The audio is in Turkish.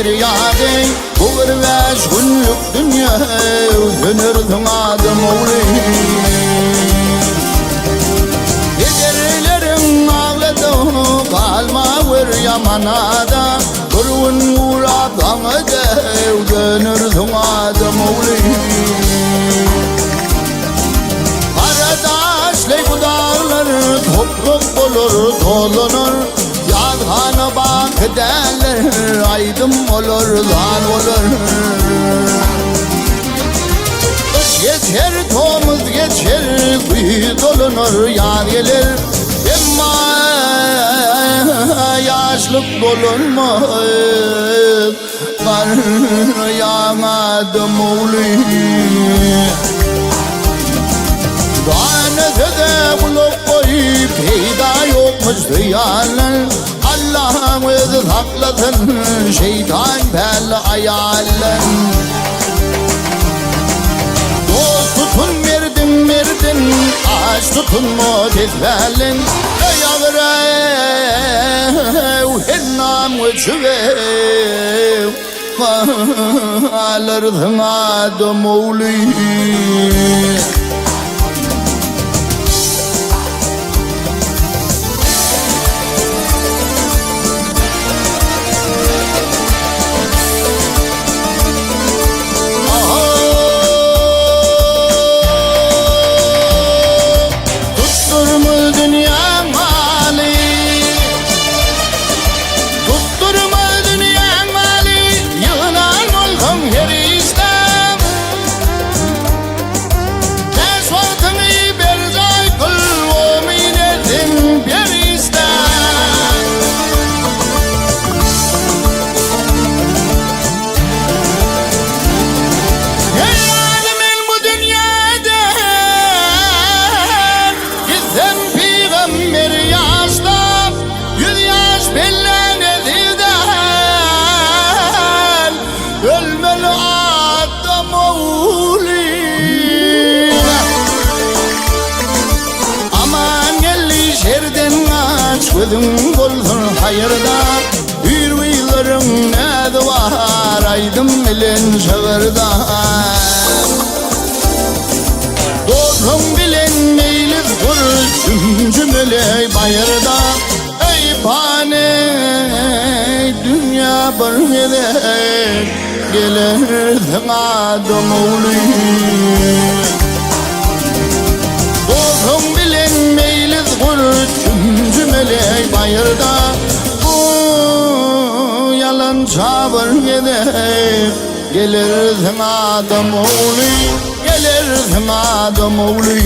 Feryade Olur ve şunluk dünya Dönürdün adım oğlu Gecelerin ağladı Kalma vır yamanada Durun uğrap anıda Dönürdün adım oğlu Karadaşlı bu dağlar Topluk olur dolanır Yadhana bak derler Aydım olur lan olur Kış geçer tomuz geçer Kuyu dolunur yağ gelir Ama yaşlık dolunmaz Kar yağmadım oğlu Danete bulup koyup peyda yokmuş duyarlar Allah'ın özü saklasın şeytan belli ayaller Dost tutun verdin Aç tutun mu tezbelin Ey ağrev hennam uçuvev Alırdın adım oğlu Gözüm bulsun hayırda Hürvilerim ne var Aydım bilen şağırda Dostum bilen meyliz kur Cümle bayırda Ey pane dünya bir yere Gelirsin adım oğlu Dostum bilen meyliz kur Cümle bayırda Bu yalan çabır gider Gelirsin adam oğlu Gelirsin adam oğlu